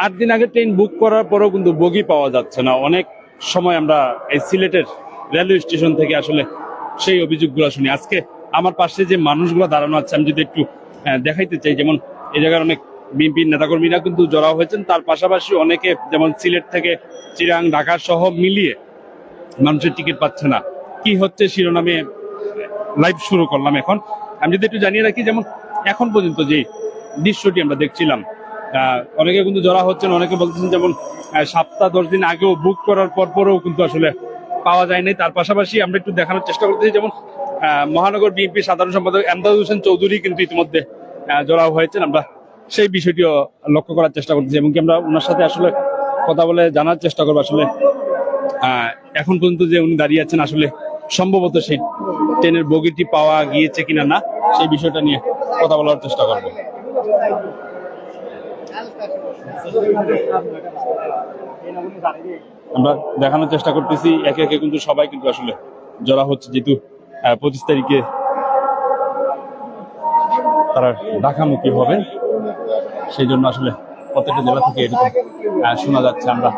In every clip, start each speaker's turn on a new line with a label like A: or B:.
A: 8 দিন আগে train book করার পরেও কিন্তু বগি পাওয়া যাচ্ছে না। অনেক সময় আমরা এই সিলেটের রেলওয়ে স্টেশন থেকে আসলে সেই অভিযোগগুলো শুনি। আজকে আমার পাশে যে মানুষগুলো দাঁড়ানো আছে আমি যদি একটু দেখাইতে চাই, যেমন এই জায়গার অনেক বিএনপির নেতাকর্মীরা কিন্তু জড়া হয়েছেন, তার পাশাপাশি অনেকে যেমন সিলেট থেকে চিরাং ঢাকা সহ মিলিয়ে মানুষের টিকিট পাচ্ছে না। কি হচ্ছে শিরোনামে লাইভ শুরু করলাম। এখন আমি যদি একটু জানিয়ে রাখি, যেমন এখন পর্যন্ত যে দৃশ্যটি আমরা দেখছিলাম, অনেকে কিন্তু জড়া হচ্ছেন, অনেকে বলতেছেন যেমন 7-10 দিন আগেও বুক করার পরেও কিন্তু আসলে পাওয়া যায়নি। তার পাশাপাশি আমরা একটু দেখানোর চেষ্টা করতেছি, যেমন মহানগর বিএনপি সাধারণ সম্পাদক এমদাদ হোসেন চৌধুরী কিন্তু ইতিমধ্যে জড়াও হয়েছেন। আমরা সেই বিষয়টিও লক্ষ্য করার চেষ্টা করতেছি এবং কি আমরা ওনার সাথে আসলে কথা বলে জানার চেষ্টা করবো আসলে এখন পর্যন্ত যে উনি দাঁড়িয়ে আছেন আসলে সম্ভবত সেই ট্রেনের বগিটি পাওয়া গিয়েছে কিনা না, সেই বিষয়টা নিয়ে কথা বলার চেষ্টা করবো। আমরা দেখানোর চেষ্টা করতেছি একে একে কিন্তু সবাই কিন্তু আসলে জড়া হচ্ছে, যেহেতু 25 তারিখে তারা ঢাকামুখী হবে, সেই জন্য আসলে প্রত্যেকটা জেলা থেকে এরকম শোনা যাচ্ছে। আমরা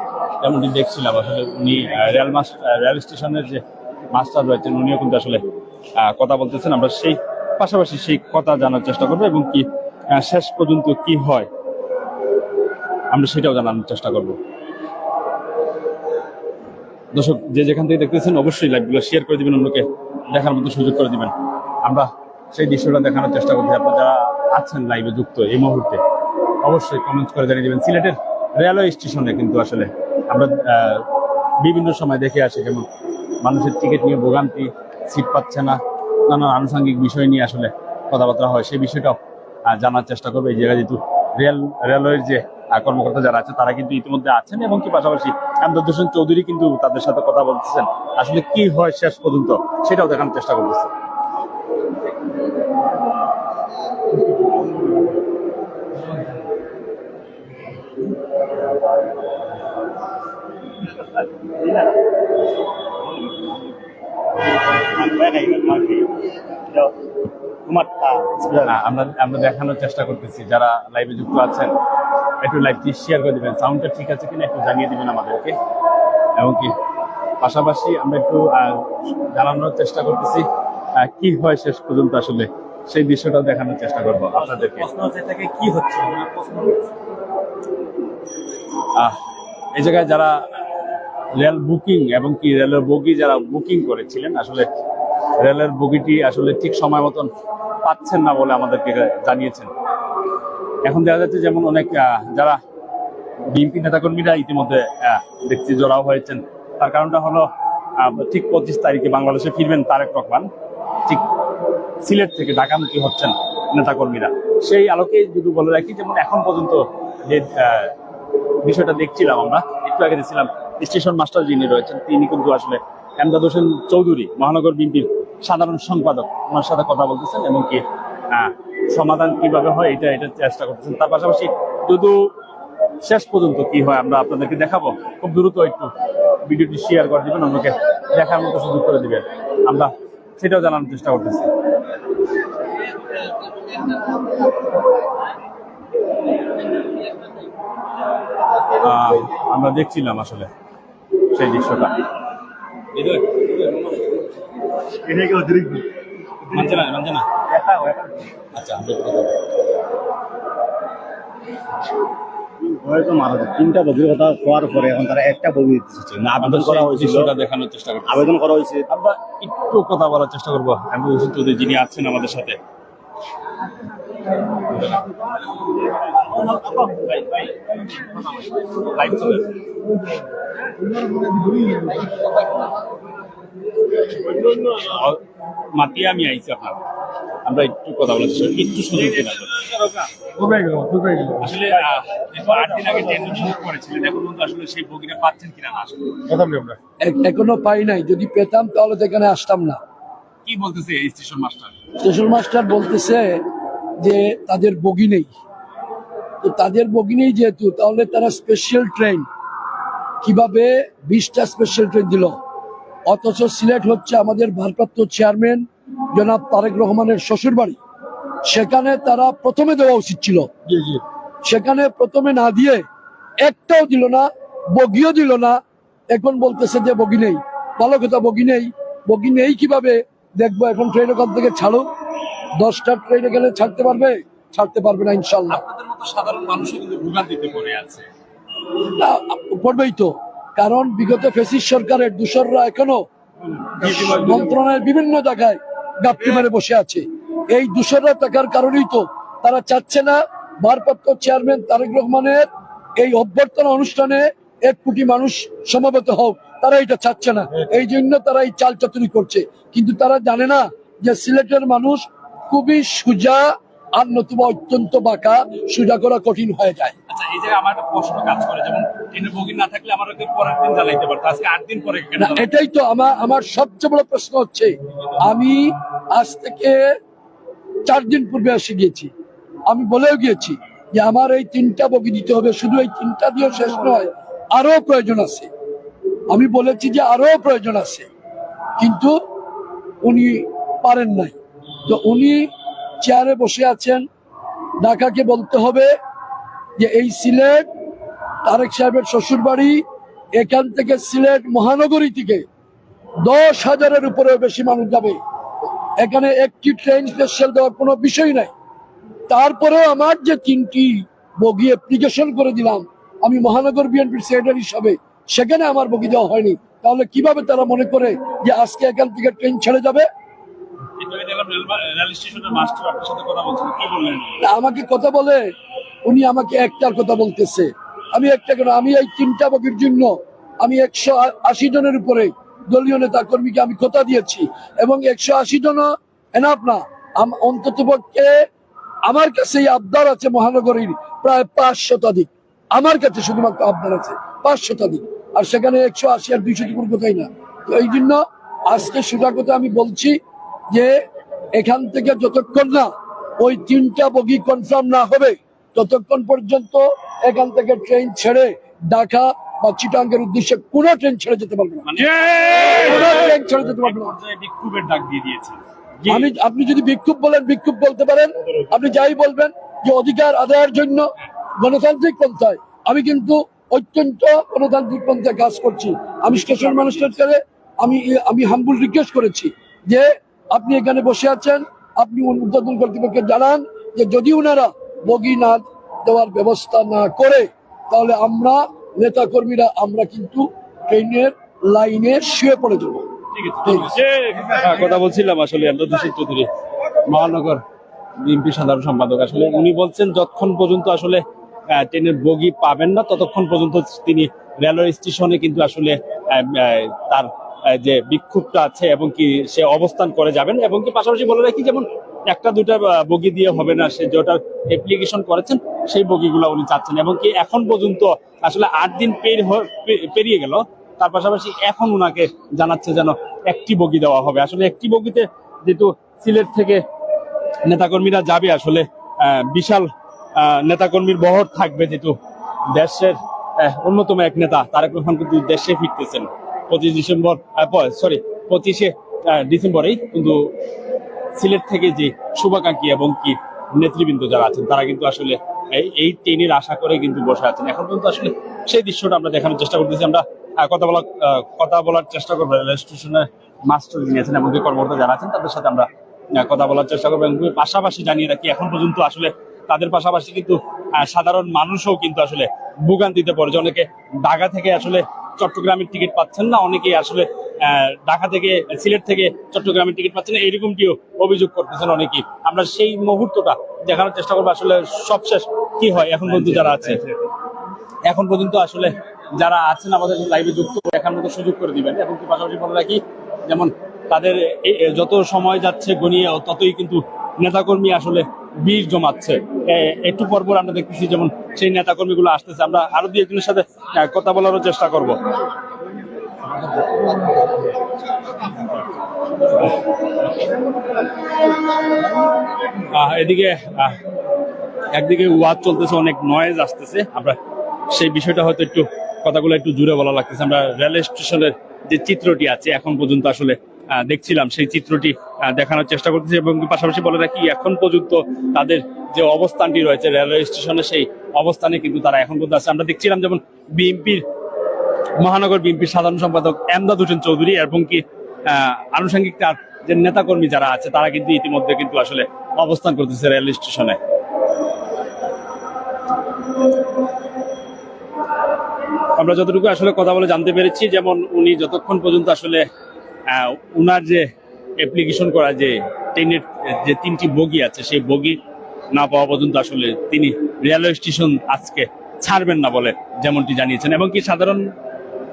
A: যেমনটি দেখছিলাম আসলে উনি রেল স্টেশনের যে মাস্টার রয়েছেন উনিও কিন্তু আসলে কথা বলতেছেন। আমরা সেই পাশাপাশি সেই কথা জানার চেষ্টা করবো এবং কি শেষ পর্যন্ত কি হয় আমরা সেটাও জানানোর চেষ্টা করব। দর্শক যে যেখান থেকে দেখতেছেন অবশ্যই লাইভগুলো শেয়ার করে দিবেন, অন্যকে দেখার মতো সুযোগ করে দিবেন। আমরা সেই দৃশ্যটা দেখানোর চেষ্টা করছি। আপনারা যারা আছেন লাইভে যুক্ত এই মুহূর্তে অবশ্যই কমেন্ট করে জানিয়ে দেবেন। সিলেটের রেলওয়ে স্টেশনে কিন্তু আসলে আমরা বিভিন্ন সময় দেখে আসি যেমন মানুষের টিকিট নিয়ে ভোগান্তি, সিট পাচ্ছে না, নানান আনুষঙ্গিক বিষয় নিয়ে আসলে কথাবার্তা হয়। সেই বিষয়টাও জানার চেষ্টা করবে। এই জায়গায় যেহেতু রেলওয়ের যে কর্মকর্তা যারা আছে তারা কিন্তু ইতিমধ্যে আছেন এবং কি পাশাপাশি এমদাদ হোসেন চৌধুরী কিন্তু তাদের সাথে কথা বলতেছেন। আসলে কি হয় শেষ পর্যন্ত সেটাও দেখানোর চেষ্টা করতেছে। আমরা দেখানোর চেষ্টা করতেছি, যারা লাইভে যুক্ত আছেন একটু লাইভটি শেয়ার করে দিবেন, সাউন্ডটা ঠিক আছে কিনা একটু জানিয়ে দিবেন আমাদেরকে। এবং কি পাশাপাশি আমরা একটু জানানোর চেষ্টা করতেছি কি হয় শেষ পর্যন্ত আসলে সেই দৃশ্যটা দেখানোর চেষ্টা করবো আপনাদেরকে। কি হচ্ছে এই জায়গায় যারা রেল বুকিং এবং কি রেলের বগি যারা বুকিং করেছিলেন আসলে রেলের বগিটি আসলে ঠিক সময় মতন পাচ্ছেন না বলে আমাদেরকে জানিয়েছেন। এখন দেখা যাচ্ছে যেমন অনেক যারা বিএনপি নেতাকর্মীরা ইতিমধ্যে দেখছি জড়াও হয়েছেন। তার কারণটা হলো ঠিক 25 তারিখে বাংলাদেশে ফিরবেন তারেক রহমান, ঠিক সিলেট থেকে ঢাকামুখী হচ্ছেন নেতাকর্মীরা। সেই আলোকে যদি বলে রাখি, যেমন এখন পর্যন্ত যে বিষয়টা দেখছিলাম, আমরা একটু আগে দেখছিলাম স্টেশন মাস্টার যিনি রয়েছেন তিনি কিন্তু আসলে এমদাদ হোসেন চৌধুরী মহানগর বিএনপির সাধারণ সম্পাদক, ওনার সাথে কথা বলতেছেন এবং কি সমাধান কিভাবে হয় এটা চেষ্টা করতেছেন। তার পাশাপাশি যদি শেষ পর্যন্ত কি হয় আমরা আপনাদেরকে দেখাবো। খুব দ্রুত একটু ভিডিওটি শেয়ার করে দিবেন, অন্যকে দেখার মতো সুযোগ করে দিবেন, আমরা সেটাও জানানোর চেষ্টা করতেছি। আমরা দেখছিলাম আসলে সেই দৃশ্যটা। আচ্ছা,
B: হয়তো মারা যায় 3টা বগির কথা হওয়ার পরে এখন তারা একটা বগি আবেদন করা হয়েছে,
A: দেখানোর চেষ্টা করবো,
B: আবেদন করা হয়েছে।
A: আমরা একটু কথা বলার চেষ্টা করবো এমদাদ হোসেন চৌধুরী যিনি আছেন আমাদের সাথে। মাতিয়া আমি আইছি আপনার, আমরা একটু কথা বলার চেষ্টা একটু সুযোগ দিন। আসলে 8 দিন আগে ট্রেন বুক করেছিলেন, এখন পর্যন্ত আসলে সেই বগিটা পাচ্ছেন কিনা না
C: এখনো পাই নাই। যদি পেতাম তাহলে তো এখানে আসতাম না।
A: কি বলতেছে এই স্টেশন মাস্টার?
C: স্টেশন মাস্টার বলতেছে যে তাদের বগি নেই। তো তাদের বগি নেই যেহেতু, তাহলে তারা স্পেশাল ট্রেন কিভাবে 20টা স্পেশাল ট্রেন দিল, অথচ সিলেট হচ্ছে আমাদের ভারপ্রাপ্ত চেয়ারম্যান জনাব তারেক রহমানের শ্বশুর বাড়ি। সেখানে তারা প্রথমে দেওয়া উচিত ছিল, সেখানে প্রথমে না দিয়ে একটাও দিল না, বগিও দিল না। এখন বলতেছে যে বগি নেই। ভালো কথা, বগি নেই। বগি নেই কিভাবে দেখবো? এখন ট্রেন ওখান থেকে ছাড়ো, 10টার ট্রেনে গেলে ছাড়তে পারবে? ছাড়তে পারবে না ইনশাল্লাহ।
A: আপনাদের মতো সাধারণ মানুষও কিন্তু ভোগান্তিতে পড়ে আছে।
C: পড়বেই তো, কারণ বিগত ফ্যাসিস্ট সরকারের দূষররা এখনো মন্ত্রণালয়ের বিভিন্ন জায়গায় গাপ্তি মেরে বসে আছে। এই দূষররা থাকার কারণেই তো তারা চাচ্ছে না ভারপ্রাপ্ত চেয়ারম্যান তারেক রহমানের এই অভ্যর্থনা অনুষ্ঠানে 1 কোটি মানুষ সমবেত হোক। তারা এটা চাচ্ছে না, এই জন্য তারা এই চাল চাতুরি করছে। কিন্তু তারা জানে না যে সিলেটের মানুষ খুবই সোজা, আর নতুবা অত্যন্ত বাঁকা। সোজা করা কঠিন হয়ে যায়।
A: আচ্ছা, এই জায়গায় আমার একটা প্রশ্ন কাজ করে, যেমন ট্রেনে বগি না থাকলে আমরা পরের দিন জ্বালাইতে পারতো, আজকে 8 দিন পরে কেন?
C: না, এটাই তো আমার সবচেয়ে বড় প্রশ্ন হচ্ছে। আমি আজ থেকে 4 দিন পূর্বে এসে গিয়েছি, আমি বলেও গিয়েছি যে আমার এই 3টা বগি দিতে হবে। শুধু এই 3টা দিয়ে শেষ নয়, আরো প্রয়োজন আছে। আমি বলেছি যে আরো প্রয়োজন আছে, কিন্তু উনি পারেন নাই। তো উনি চেয়ারে বসে আছেন। ঢাকাকে বলতে হবে যে এই সিলেট তারেক সাহেবের শ্বশুর বাড়ি, এখান থেকে সিলেট মহানগরী থেকে 10,000-এর উপরে বেশি মানুষ যাবে। এখানে একটি ট্রেন স্পেশাল দেওয়ার কোনো বিষয় নাই। তারপরেও আমার যে 3টি বগি অ্যাপ্লিকেশন করে দিলাম আমি মহানগর বিএনপির সেক্রেটারি হিসাবে, সেখানে আমার বগি দেওয়া হয়নি। তাহলে কিভাবে তারা মনে করে যে আজকে এখান থেকে ট্রেন ছেড়ে যাবে? আমাকে কথা বলে, উনি আমাকে একটার কথা বলতেছে। আমি একটা কেন, আমি এই 3টা বগির জন্য আমি 180 জনের উপরে দলীয় নেতা কর্মীকে আমি কথা দিয়েছি, এবং 180 জন এনাফ না। অন্তত পক্ষে আমার কাছে আবদার আছে মহানগরীর প্রায় 5 শতাধিক। আমার কাছে শুধুমাত্র আবদার আছে 5 শতাধিক, আর সেখানে 180 আর 200 কোনো কথাই না। তো এই জন্য আজকে সোজা কথা আমি বলছি যে এখান থেকে যতক্ষণ না ওই 3টা বগি কনফার্ম না হবে, ততক্ষণ পর্যন্ত এখান থেকে ট্রেন ছেড়ে ঢাকা বা চিটাঙ্গের উদ্দেশ্যে কোনো ট্রেন ছেড়ে যেতে পারবে না। কোনো ট্রেন ছেড়ে যেতে পারবে না।
A: বিক্ষোভের ডাক দিয়ে দিয়েছে।
C: আপনি যদি বিক্ষোভ বলেন, বিক্ষোভ বলতে পারেন। আপনি যাই বলবেন যে অধিকার আদায়ের জন্য গণতান্ত্রিক পন্থায়, আমি কিন্তু অত্যন্ত গণতান্ত্রিক পন্থায় কাজ করছি। আমি স্টেশন মানুষের কাছে আমি হাম্বল রিকোয়েস্ট করেছি যে আপনি এখানে বসে আছেন, আপনি উদ্বোধন কর্তৃপক্ষকে জানান যে যদি ওনারা বগি না দেওয়ার ব্যবস্থা না করে, তাহলে আমরা নেতা কর্মীরা আমরা কিন্তু ট্রেনের লাইনে শুয়ে পড়ে যাবো।
A: কথা বলছিলাম আসলে আব্দুল চৌধুরী, মহানগর বিএনপি সাধারণ সম্পাদক। আসলে উনি বলছেন যতক্ষণ পর্যন্ত আসলে ট্রেনের বগি পাবেন না, ততক্ষণ পর্যন্ত তিনি রেলওয়ে স্টেশনে কিন্তু আসলে তার যে বিক্ষোভটা আছে এবং কি সে অবস্থান করে যাবেন। এবং কি পাশাপাশি বলে রাখি, যেমন 1-2টা বগি দিয়ে হবে না, সে যেটার অ্যাপ্লিকেশন করেছেন সেই বগিগুলো উনি চাচ্ছেন। এবং কি এখন পর্যন্ত আসলে 8 দিন পেরিয়ে গেল, তার পাশাপাশি এখন উনাকে জানাচ্ছে যেন একটি বগি দেওয়া হবে। আসলে একটি বগিতে যেহেতু সিলেট থেকে নেতাকর্মীরা যাবে, আসলে বিশাল নেতাকর্মীর বহর থাকবে, যেহেতু দেশের অন্যতম এক নেতা তারেক রহমান কিন্তু দেশে ফিরতেছেন 25শে ডিসেম্বরেই। কিন্তু সিলেট থেকে যে শুভাকাঙ্ক্ষী এবং কি নেতৃবৃন্দ যারা আছেন, তারা কিন্তু আসলে এই ট্রেনের আশা করে কিন্তু বসে আছেন। এখন পর্যন্ত আসলে সেই দৃশ্যটা আমরা দেখানোর চেষ্টা করতেছি। আমরা কথা বলার চেষ্টা করবো রেল স্টেশনে মাস্টার নিয়েছেন এমনকি কর্মকর্তা যারা আছেন, তাদের সাথে আমরা কথা বলার চেষ্টা করবো। এবং পাশাপাশি জানিয়ে রাখি, এখন পর্যন্ত আসলে তাদের পাশাপাশি কিন্তু সাধারণ মানুষও কিন্তু আসলে ভোগান্তিতে পড়েছে। অনেকে ঢাকা থেকে আসলে চট্টগ্রামের টিকিট পাচ্ছেন না, অনেকেই আসলে ঢাকা থেকে সিলেট থেকে চট্টগ্রামের টিকিট পাচ্ছেন না, এরকমটিও অভিযোগ করতেছেন অনেকেই। আমরা সেই মুহূর্তটা দেখানোর চেষ্টা করবো আসলে সবশেষ কি হয়। এখন পর্যন্ত আসলে যারা আছেন আমাদের লাইভে যুক্ত দেখার মতো সুযোগ করে দিবেন। এবং পাশাপাশি বলে রাখি, যেমন তাদের যত সময় যাচ্ছে গনিয়ে, ততই কিন্তু নেতাকর্মী আসলে ভিড় জমাচ্ছে। একটু পর আমরা দেখতেছি যেমন সেই নেতাকর্মীগুলো আসতেছে। আমরা আরো 2-1জনের সাথে কথা বলারও চেষ্টা করব। এদিকে একদিকে ওয়াজ চলতেছে, অনেক নয়েজ আসতেছে। আমরা সেই বিষয়টা হয়তো কথাগুলো একটু জুড়ে বলা লাগতেছে। আমরা রেল স্টেশনের যে চিত্রটি আছে এখন পর্যন্ত আসলে দেখছিলাম, সেই চিত্রটি দেখানোর চেষ্টা করতেছি এবং পাশাপাশি বলে রাখি এখন পর্যন্ত তাদের যে অবস্থানটি রয়েছে রেলওয়ে স্টেশনে সেই অবস্থানে কিন্তু তারা এখন পর্যন্ত আছে। আমরা দেখছিলাম যেমন মহানগর বিএনপির সাধারণ সম্পাদক এমদাদ হোসেন চৌধুরী এবং কি আনুষঙ্গিক তার যে নেতাকর্মী যারা আছে তারা কিন্তু ইতিমধ্যে কিন্তু আসলে অবস্থান করতেছে রেল স্টেশনে। আমরা যতটুকু আসলে কথা বলে জানতে পেরেছি, যেমন উনি যতক্ষণ পর্যন্ত আসলে উনার যে অ্যাপ্লিকেশন করা যে ট্রেনের যে 3টি বগি আছে সেই বগি না পাওয়া পর্যন্ত আসলে তিনি রেলওয়ে স্টেশন আজকে ছাড়বেন না বলে যেমনটি জানিয়েছেন। এবং কি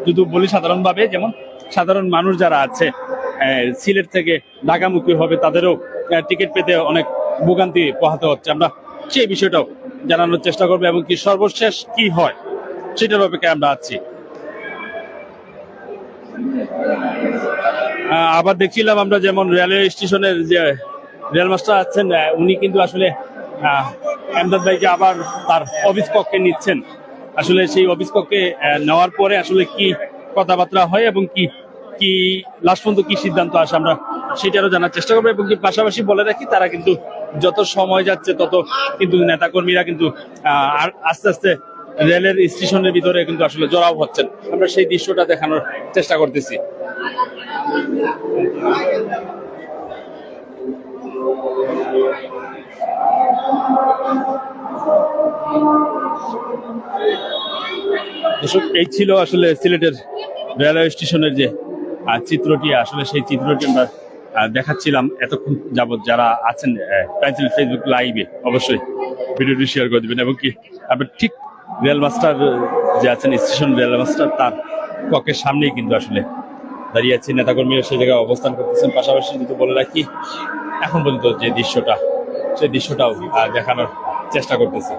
A: যদি বলি সাধারণভাবে, যেমন সাধারণ মানুষ যারা আছে সিলেট থেকে ঢাকামুখী হবে তাদেরও টিকিট পেতে অনেক ভোগান্তি পোহাতে হচ্ছে। আমরা সেই বিষয়টাও জানানোর চেষ্টা করবো এবং কি সর্বশেষ কি হয় সেটার অপেক্ষায় আমরা আছি। আবার দেখছিলাম আমরা যেমন রেলওয়ে স্টেশনের যে রেল মাস্টার আছেন উনি কিন্তু আসলে এমদাদ ভাইকে আবার তার অফিস কক্ষে নিচ্ছেন। আসলে সেই অফিস কক্ষে নেওয়ার পরে আসলে কি কথাবার্তা হয় এবং কি লাস্ট পর্যন্ত কি সিদ্ধান্ত আসে আমরা সেটারও জানার চেষ্টা করবো। এবং পাশাপাশি বলে রাখি তারা কিন্তু যত সময় যাচ্ছে তত কিন্তু নেতাকর্মীরা কিন্তু আস্তে আস্তে রেলের স্টেশনের ভিতরে কিন্তু আসলে জড়াও হচ্ছেন। আমরা সেই দৃশ্যটা দেখানোর চেষ্টা করতেছি। দর্শক, এই ছিল আসলে সিলেটের রেলওয়ে স্টেশনের যে চিত্রটি, আসলে সেই চিত্রটি আমরা দেখাচ্ছিলাম এতক্ষণ যাবৎ। যারা আছেন ফেসবুক লাইভে অবশ্যই ভিডিওটি শেয়ার করে দেবেন এবং কি আপনার ঠিক রেল মাস্টার যে আছেন স্টেশন রেল মাস্টার তার কক্ষের সামনেই কিন্তু আসলে দাঁড়িয়ে আছে নেতাকর্মীরা সেই জায়গায় অবস্থান করতেছেন। পাশাপাশি যদি বলে রাখি এখন পর্যন্ত যে দৃশ্যটা সেই দৃশ্যটাও দেখানোর চেষ্টা করতেছি।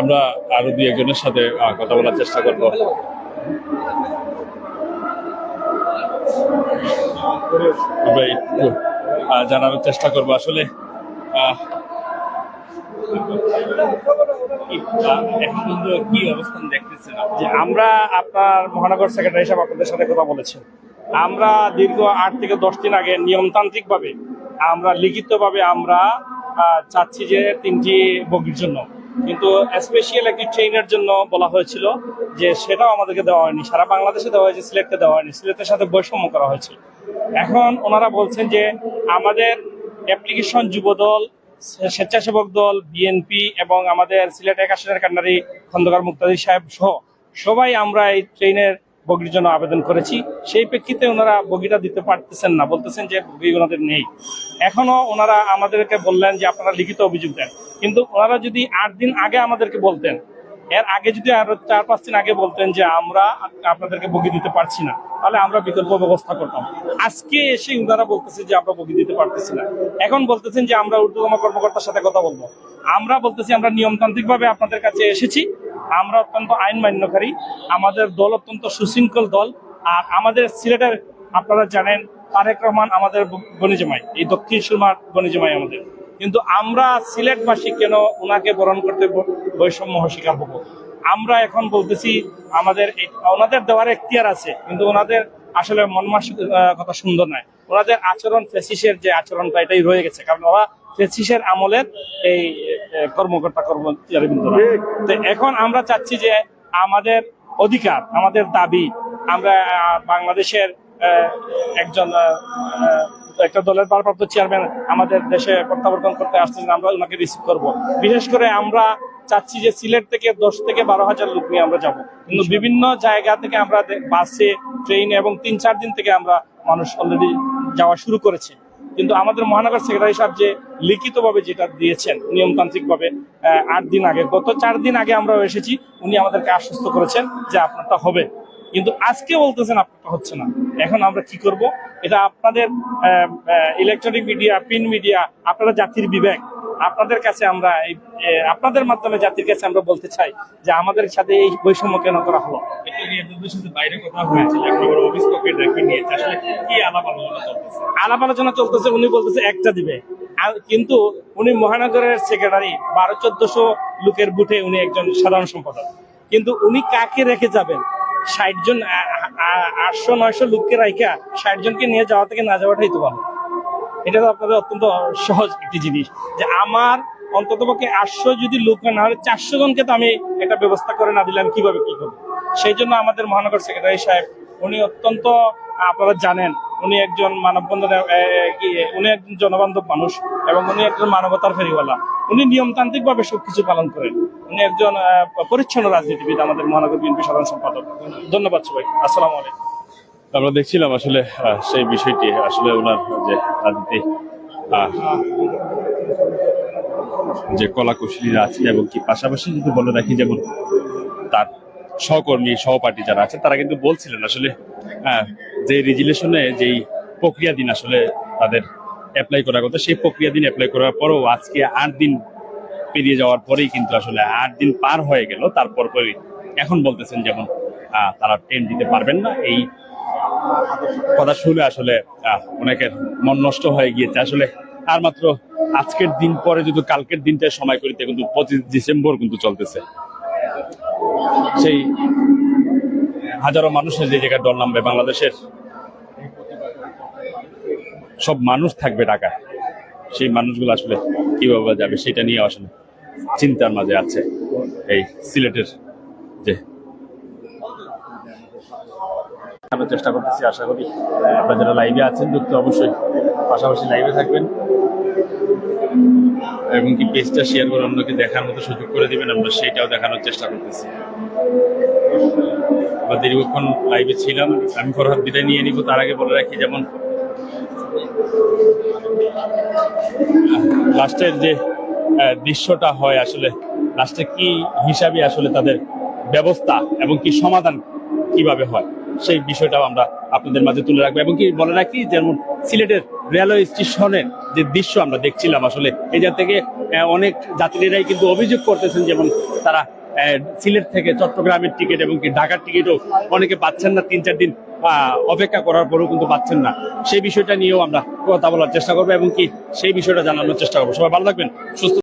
A: আমরা আরো 2-1 জনের সাথে কথা বলার চেষ্টা করব। আমরা একটু জানানোর চেষ্টা করবো আসলে এখন পর্যন্ত কি অবস্থান দেখতেছেন।
D: যে আমরা আপনার মহানগর সেক্রেটারি হিসাবে আপনাদের সাথে কথা বলেছি। আমরা দীর্ঘ 8 থেকে 10 দিন আগে নিয়মতান্ত্রিক ভাবে আমরা লিখিতভাবে আমরা চাচ্ছি যে 3টি বগির জন্য, কিন্তু স্পেশাল একটি ট্রেনের জন্য বলা হয়েছিল যে সেটাও আমাদেরকে দেওয়া হয়নি। সারা বাংলাদেশে দেওয়া হয়েছে, সিলেটকে দেওয়া হয়নি। সিলেটের সাথে বৈষম্য করা হয়েছে। এখন ওনারা বলছেন যে আমাদের অ্যাপ্লিকেশন যুবদল, স্বেচ্ছাসেবক দল, বিএনপি এবং আমাদের সিলেট 1 আসনের কান্ডারি খন্দকার মুক্তাদির সাহেব সহ সবাই আমরা এই ট্রেনের বগির জন্য আবেদন করেছি। সেই প্রেক্ষিতে ওনারা বগিটা দিতে পারতেছেন না, বলতেছেন যে বগি ওনাদের নেই। এখনো ওনারা আমাদেরকে বললেন যে আপনারা লিখিত অভিযোগ দেন, কিন্তু ওনারা যদি 8 দিন আগে আমাদেরকে বলতেন, এর আগে যদি আরো 4-5 দিন আগে বলতেন যে আমরা আপনাদেরকে বগি দিতে পারছি না, তাহলে আমরা বিকল্প ব্যবস্থা করতাম। আজকে এসে ওনারা বলতেছে যে আমরা বগি দিতে পারতেছি না। এখন বলতেছেন যে আমরা ঊর্ধ্বতম কর্মকর্তার সাথে কথা বলবো। আমরা বলতেছি আমরা নিয়মতান্ত্রিক ভাবে আপনাদের কাছে এসেছি। আমরা অত্যন্ত আইন মান্যকারী, আমাদের দল অত্যন্ত সুশৃঙ্খল দল। আর আমাদের সিলেটের আপনারা জানেন তারেক রহমান আমাদের গণিজমাই, এই দক্ষিণ সুরমার গণিজমাই আমাদের। কিন্তু আমরা সিলেটবাসী কেন ওনাকে বরণ করতে বৈষম্য শিকার হবো? আমরা এখন বলতেছি ওনাদের দেওয়ার এখতিয়ার আছে, কিন্তু ওনাদের আসলে কথা সুন্দর নয়। ওনাদের আচরণ ফেসিসের যে আচরণটা এটাই রয়ে গেছে, কারণ ওরা ফেসিসের আমলের এই কর্মকর্তা-কর্মচারীবৃন্দরা। তো এখন আমরা চাচ্ছি যে আমাদের অধিকার, আমাদের দাবি, আমরা বাংলাদেশের একটা দলের ভারপ্রাপ্ত চেয়ারম্যান আমাদের দেশে প্রত্যাবর্তন করতে আসতেছেন, আমরা ওনাকে রিসিভ করব। বিশেষ করে আমরা চাচ্ছি যে সিলেট থেকে 10 থেকে 12,000 লোক নিয়ে আমরা যাব, কিন্তু বিভিন্ন জায়গা থেকে আমরা বাসে, ট্রেনে এবং 3-4 দিন থেকে আমরা মানুষ অলরেডি যাওয়া শুরু করেছে। কিন্তু আমাদের মহানগর সেক্রেটারি সাহেব যে লিখিতভাবে যেটা দিয়েছেন নিয়মতান্ত্রিকভাবে 8 দিন আগে, গত 4 দিন আগে আমরা এসেছি, উনি আমাদেরকে আশ্বস্ত করেছেন যে আপনারটা হবে। কিন্তু আজকে বলতেছেন আপনারটা হচ্ছে না। এখন আমরা কি করব? এটা আপনাদের ইলেকট্রনিক মিডিয়া, প্রিন্ট মিডিয়া, আপনারা জাতির বিবেক, আপনাদের কাছে আমরা আপনাদের মাধ্যমে জাতির কাছে আমরা বলতে চাই যে আমাদের সাথে এই বৈষম্য কেন করা হলো।
A: বাইরে কথা হয়েছিল একবার অফিসকে ডেকে নিয়েছে, আসলে কি
D: আলাপ আলোচনা চলতেছে। উনি বলতেছে একটা দিবে, কিন্তু উনি মহানগরের সেক্রেটারি, 1200-1400 লোকের বুথে উনি একজন সাধারণ সম্পাদক, কিন্তু উনি কাকে রেখে যাবেন? 60 জন 800-900 লোককে রাইখা 60 জনকে নিয়ে যাওয়া থেকে না যাওয়াটাই তো ভালো। এটা তো আপনাদের অত্যন্ত সহজ একটি জিনিস যে আমার অন্তত পক্ষে 800 যদি লোক না হলে 400 জনকে তো আমি একটা ব্যবস্থা করে না দিলাম কিভাবে কি করবো। সেই জন্য আমাদের মহানগর সেক্রেটারি সাহেব উনি অত্যন্ত, আপনারা জানেন, উনি একজন মানববন্ধনের উনি একজন জনবান্ধব মানুষ এবং উনি একজন মানবতার ফেরিওয়ালা। উনি নিয়মতান্ত্রিক ভাবে সবকিছু পালন করেন। উনি একজন পরিচ্ছন্ন রাজনীতিবিদ, আমাদের মহানগর বিএনপি সাধারণ সম্পাদক। ধন্যবাদ সবাই। আসসালামু আলাইকুম।
A: আমরা দেখছিলাম আসলে সেই বিষয়টি, আসলে ওনার যে রাজনীতি যে কলা কুশলীরা আছে এবং কি পাশাপাশি যদি বলে রাখি, যেমন তার সহকর্মী সহপাঠী যারা আছে তারা কিন্তু বলছিলেন আসলে যে রেজুলেশনে যেই প্রক্রিয়া দিন আসলে তাদের অ্যাপ্লাই করার কথা, সেই প্রক্রিয়া দিন অ্যাপ্লাই করার পরেও আজকে 8 দিন পেরিয়ে যাওয়ার পরেই কিন্তু আসলে 8 দিন পার হয়ে গেল, তারপর পরে এখন বলতেছেন যেমন তারা ট্রেন দিতে পারবেন না। এই কথা শুনে আসলে অনেকের মন নষ্ট হয়ে গিয়েছে। আসলে আর মাত্র আজকের দিন পরে যদি কালকের দিনটা সময় করিতে কিন্তু 25 ডিসেম্বর কিন্তু চলতেছে। সেই হাজারো মানুষের যে জায়গায় দল নামবে, বাংলাদেশের সব মানুষ থাকবে ঢাকায়, সেই মানুষগুলো আসলে কিভাবে যাবে সেটা নিয়ে আসলে চিন্তার মাঝে আছে এই সিলেটের যে চেষ্টা করতেছি। আশা করি আপনারা যারা লাইভে আছেন যুক্ত অবশ্যই পাশাপাশি লাইভে থাকবেন এবং কি পেজটা শেয়ার করে অন্যকে দেখার মতো সুযোগ করে দিবেন, আমরা সেইটাও দেখানোর চেষ্টা করতেছি। আমরা দীর্ঘক্ষণ লাইভে ছিলাম, আমি ফরহাদ বিদায় নিয়ে নিব। তার আগে বলে রাখি, যেমন লাস্টের যে দৃশ্যটা হয় আসলে লাস্টে কি হিসাবে আসলে তাদের ব্যবস্থা এবং কি সমাধান কিভাবে হয় সেই বিষয়টাও আমরা আপনাদের মাঝে তুলে রাখবো। এবং কি বলে রাখি, যেমন সিলেটের রেলওয়ে স্টেশনের যে দৃশ্য আমরা দেখছিলাম, আসলে এই জায়গা থেকে অনেক যাত্রীরাই কিন্তু অভিযোগ করতেছেন, যেমন তারা সিলেট থেকে চট্টগ্রামের টিকিট এবং কি ঢাকার টিকিটও অনেকে পাচ্ছেন না, 3-4 দিন অপেক্ষা করার পরেও কিন্তু পাচ্ছেন না। সেই বিষয়টা নিয়েও আমরা কথা বলার চেষ্টা করবো এবং কি সেই বিষয়টা জানানোর চেষ্টা করবো। সবাই ভালো থাকবেন, সুস্থ